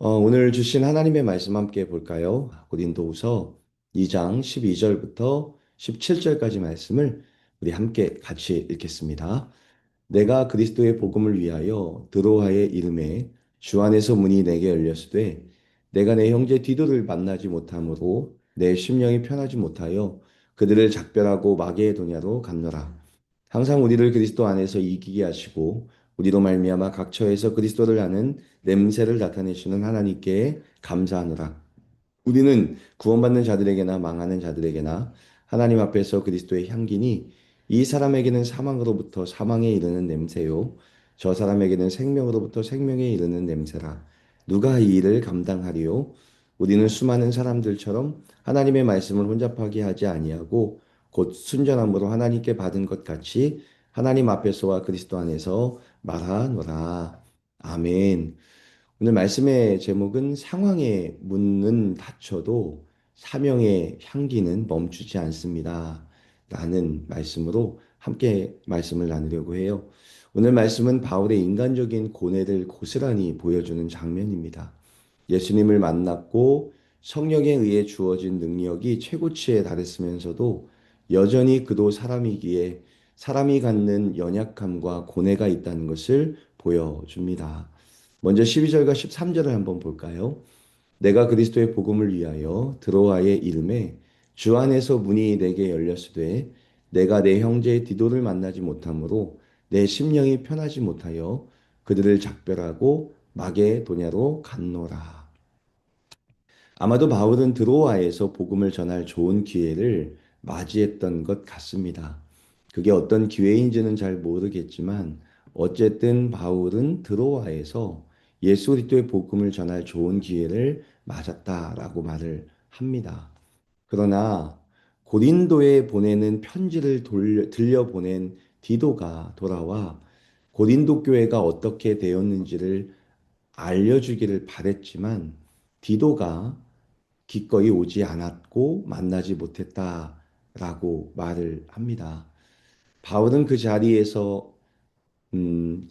오늘 주신 하나님의 말씀 함께 볼까요? 고린도후서 2장 12절부터 17절까지 말씀을 우리 함께 같이 읽겠습니다. 내가 그리스도의 복음을 위하여 드로아의 이름에 주 안에서 문이 내게 열렸으되 내가 내 형제 디도를 만나지 못하므로 내 심령이 편하지 못하여 그들을 작별하고 마게도냐로 갔노라. 항상 우리를 그리스도 안에서 이기게 하시고 우리로 말미암아 각 처에서 그리스도를 아는 냄새를 나타내시는 하나님께 감사하노라. 우리는 구원받는 자들에게나 망하는 자들에게나 하나님 앞에서 그리스도의 향기니 이 사람에게는 사망으로부터 사망에 이르는 냄새요. 저 사람에게는 생명으로부터 생명에 이르는 냄새라. 누가 이 일을 감당하리요? 우리는 수많은 사람들처럼 하나님의 말씀을 혼잡하게 하지 아니하고 곧 순전함으로 하나님께 받은 것 같이 하나님 앞에서와 그리스도 안에서 말하노라. 아멘. 오늘 말씀의 제목은 상황의 문은 닫혀도 사명의 향기는 멈추지 않습니다. 라는 말씀으로 함께 말씀을 나누려고 해요. 오늘 말씀은 바울의 인간적인 고뇌를 고스란히 보여주는 장면입니다. 예수님을 만났고 성령에 의해 주어진 능력이 최고치에 달했으면서도 여전히 그도 사람이기에 사람이 갖는 연약함과 고뇌가 있다는 것을 보여줍니다. 먼저 12절과 13절을 한번 볼까요? 내가 그리스도의 복음을 위하여 드로아의 이름에 주 안에서 문이 내게 열렸으되 내가 내 형제 디도를 만나지 못하므로 내 심령이 편하지 못하여 그들을 작별하고 마게도냐로 갔노라. 아마도 바울은 드로아에서 복음을 전할 좋은 기회를 맞이했던 것 같습니다. 그게 어떤 기회인지는 잘 모르겠지만 어쨌든 바울은 드로아에서 예수 그리스도의 복음을 전할 좋은 기회를 맞았다라고 말을 합니다. 그러나 고린도에 보내는 편지를 들려보낸 디도가 돌아와 고린도 교회가 어떻게 되었는지를 알려주기를 바랬지만 디도가 기꺼이 오지 않았고 만나지 못했다라고 말을 합니다. 바울은 그 자리에서 음,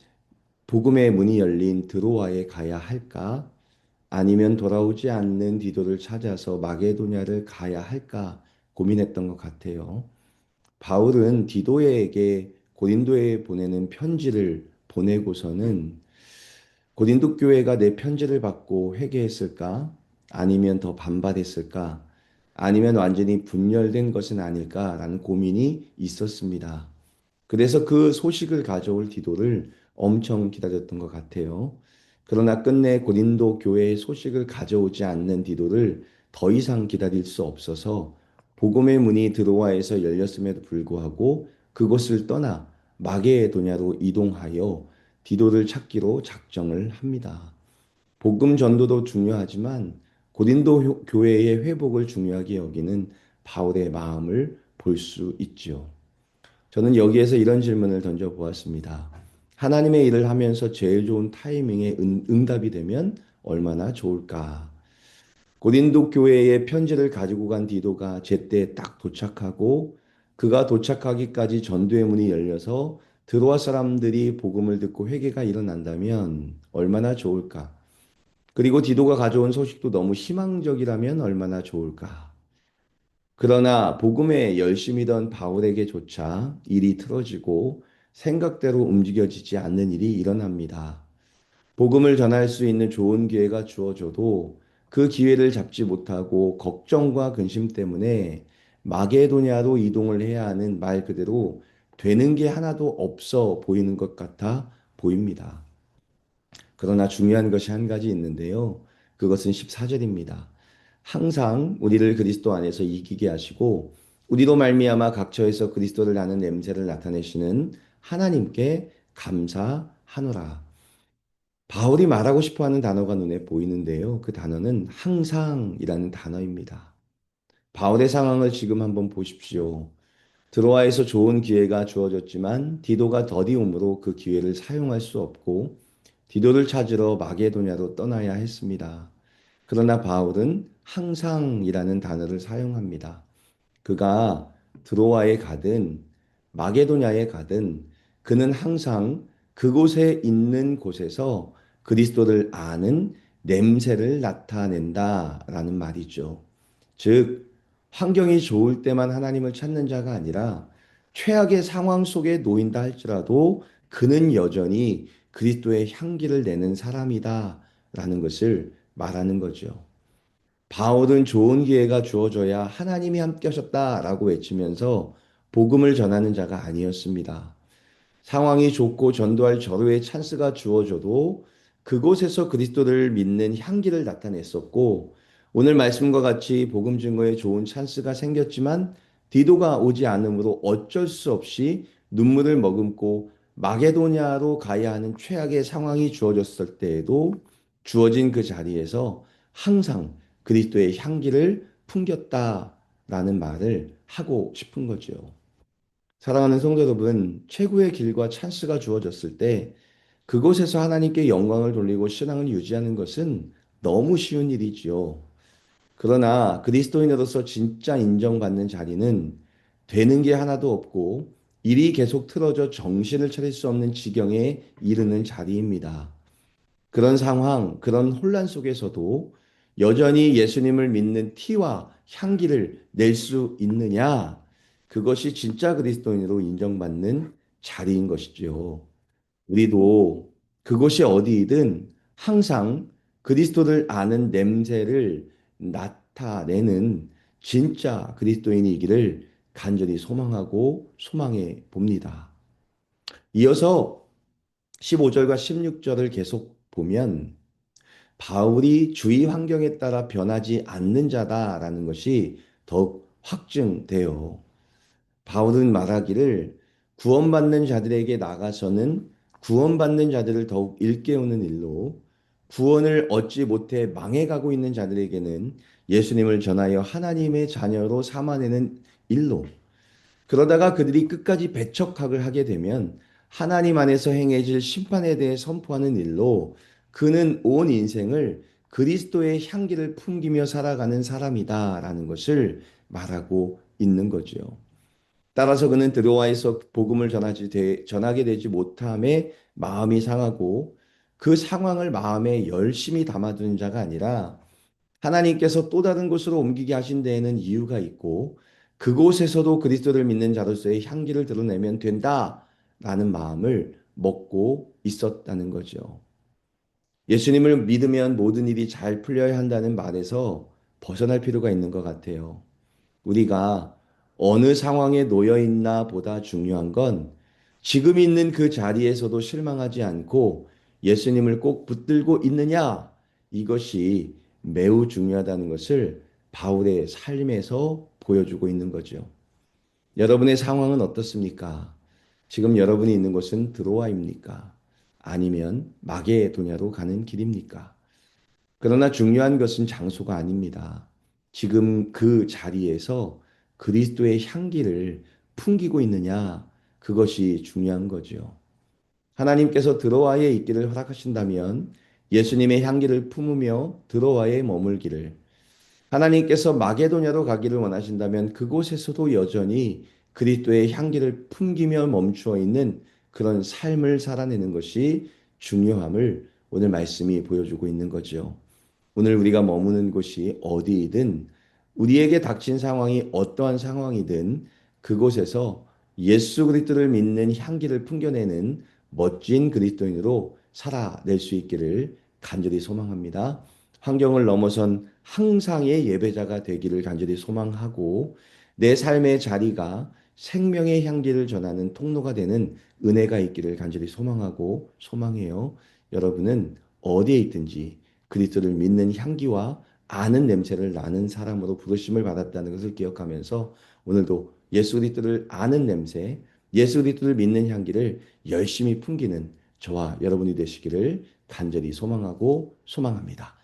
복음의 문이 열린 드로아에 가야 할까? 아니면 돌아오지 않는 디도를 찾아서 마게도냐를 가야 할까 고민했던 것 같아요. 바울은 디도에게 고린도에 보내는 편지를 보내고서는 고린도 교회가 내 편지를 받고 회개했을까? 아니면 더 반발했을까? 아니면 완전히 분열된 것은 아닐까라는 고민이 있었습니다. 그래서 그 소식을 가져올 디도를 엄청 기다렸던 것 같아요. 그러나 끝내 고린도 교회의 소식을 가져오지 않는 디도를 더 이상 기다릴 수 없어서 복음의 문이 드로아에서 열렸음에도 불구하고 그곳을 떠나 마게도냐로 이동하여 디도를 찾기로 작정을 합니다. 복음 전도도 중요하지만 고린도 교회의 회복을 중요하게 여기는 바울의 마음을 볼 수 있지요. 저는 여기에서 이런 질문을 던져 보았습니다. 하나님의 일을 하면서 제일 좋은 타이밍에 응답이 되면 얼마나 좋을까? 고린도 교회에 편지를 가지고 간 디도가 제때 딱 도착하고 그가 도착하기까지 전도의 문이 열려서 드로아 사람들이 복음을 듣고 회개가 일어난다면 얼마나 좋을까? 그리고 디도가 가져온 소식도 너무 희망적이라면 얼마나 좋을까? 그러나 복음에 열심이던 바울에게조차 일이 틀어지고 생각대로 움직여지지 않는 일이 일어납니다. 복음을 전할 수 있는 좋은 기회가 주어져도 그 기회를 잡지 못하고 걱정과 근심 때문에 마게도냐로 이동을 해야 하는 말 그대로 되는 게 하나도 없어 보이는 것 같아 보입니다. 그러나 중요한 것이 한 가지 있는데요. 그것은 14절입니다. 항상 우리를 그리스도 안에서 이기게 하시고 우리로 말미암아 각처에서 그리스도를 아는 냄새를 나타내시는 하나님께 감사하노라. 바울이 말하고 싶어 하는 단어가 눈에 보이는데요. 그 단어는 항상이라는 단어입니다. 바울의 상황을 지금 한번 보십시오. 드로아에서 좋은 기회가 주어졌지만 디도가 더디움으로 그 기회를 사용할 수 없고 디도를 찾으러 마게도냐로 떠나야 했습니다. 그러나 바울은 항상이라는 단어를 사용합니다. 그가 드로아에 가든 마게도냐에 가든 그는 항상 그곳에 있는 곳에서 그리스도를 아는 냄새를 나타낸다라는 말이죠. 즉, 환경이 좋을 때만 하나님을 찾는 자가 아니라 최악의 상황 속에 놓인다 할지라도 그는 여전히 그리스도의 향기를 내는 사람이다라는 것을 말하는 거죠. 바울은 좋은 기회가 주어져야 하나님이 함께 하셨다라고 외치면서 복음을 전하는 자가 아니었습니다. 상황이 좋고 전도할 절호의 찬스가 주어져도 그곳에서 그리스도를 믿는 향기를 나타냈었고, 오늘 말씀과 같이 복음 증거에 좋은 찬스가 생겼지만 디도가 오지 않으므로 어쩔 수 없이 눈물을 머금고 마게도냐로 가야 하는 최악의 상황이 주어졌을 때에도 주어진 그 자리에서 항상 그리스도의 향기를 풍겼다라는 말을 하고 싶은 거죠. 사랑하는 성도 여러분, 최고의 길과 찬스가 주어졌을 때 그곳에서 하나님께 영광을 돌리고 신앙을 유지하는 것은 너무 쉬운 일이지요. 그러나 그리스도인으로서 진짜 인정받는 자리는 되는 게 하나도 없고 일이 계속 틀어져 정신을 차릴 수 없는 지경에 이르는 자리입니다. 그런 상황, 그런 혼란 속에서도 여전히 예수님을 믿는 티와 향기를 낼 수 있느냐? 그것이 진짜 그리스도인으로 인정받는 자리인 것이지요. 우리도 그곳이 어디이든 항상 그리스도를 아는 냄새를 나타내는 진짜 그리스도인이기를 간절히 소망하고 소망해 봅니다. 이어서 15절과 16절을 계속 보면 바울이 주위 환경에 따라 변하지 않는 자다라는 것이 더욱 확증돼요. 바울은 말하기를 구원받는 자들에게 나가서는 구원받는 자들을 더욱 일깨우는 일로 구원을 얻지 못해 망해가고 있는 자들에게는 예수님을 전하여 하나님의 자녀로 삼아내는 일로 그러다가 그들이 끝까지 배척학을 하게 되면 하나님 안에서 행해질 심판에 대해 선포하는 일로 그는 온 인생을 그리스도의 향기를 풍기며 살아가는 사람이다라는 것을 말하고 있는 거죠. 따라서 그는 드로아에서 복음을 전하게 되지 못함에 마음이 상하고 그 상황을 마음에 열심히 담아두는 자가 아니라 하나님께서 또 다른 곳으로 옮기게 하신 데에는 이유가 있고 그곳에서도 그리스도를 믿는 자로서의 향기를 드러내면 된다라는 마음을 먹고 있었다는 거죠. 예수님을 믿으면 모든 일이 잘 풀려야 한다는 말에서 벗어날 필요가 있는 것 같아요. 우리가 어느 상황에 놓여 있나 보다 중요한 건 지금 있는 그 자리에서도 실망하지 않고 예수님을 꼭 붙들고 있느냐? 이것이 매우 중요하다는 것을 바울의 삶에서 보여주고 있는 거죠. 여러분의 상황은 어떻습니까? 지금 여러분이 있는 곳은 드로아입니까? 아니면 마게도냐로 가는 길입니까? 그러나 중요한 것은 장소가 아닙니다. 지금 그 자리에서 그리스도의 향기를 풍기고 있느냐, 그것이 중요한 거죠. 하나님께서 드로아에 있기를 허락하신다면 예수님의 향기를 품으며 드로아에 머물기를, 하나님께서 마게도냐로 가기를 원하신다면 그곳에서도 여전히 그리스도의 향기를 풍기며 멈추어 있는 그런 삶을 살아내는 것이 중요함을 오늘 말씀이 보여주고 있는 거죠. 오늘 우리가 머무는 곳이 어디이든 우리에게 닥친 상황이 어떠한 상황이든 그곳에서 예수 그리스도를 믿는 향기를 풍겨내는 멋진 그리스도인으로 살아낼 수 있기를 간절히 소망합니다. 환경을 넘어선 항상의 예배자가 되기를 간절히 소망하고 내 삶의 자리가 생명의 향기를 전하는 통로가 되는 은혜가 있기를 간절히 소망하고 소망해요. 여러분은 어디에 있든지 그리스도를 믿는 향기와 아는 냄새를 나는 사람으로 부르심을 받았다는 것을 기억하면서 오늘도 예수 그리스도를 아는 냄새, 예수 그리스도를 믿는 향기를 열심히 풍기는 저와 여러분이 되시기를 간절히 소망하고 소망합니다.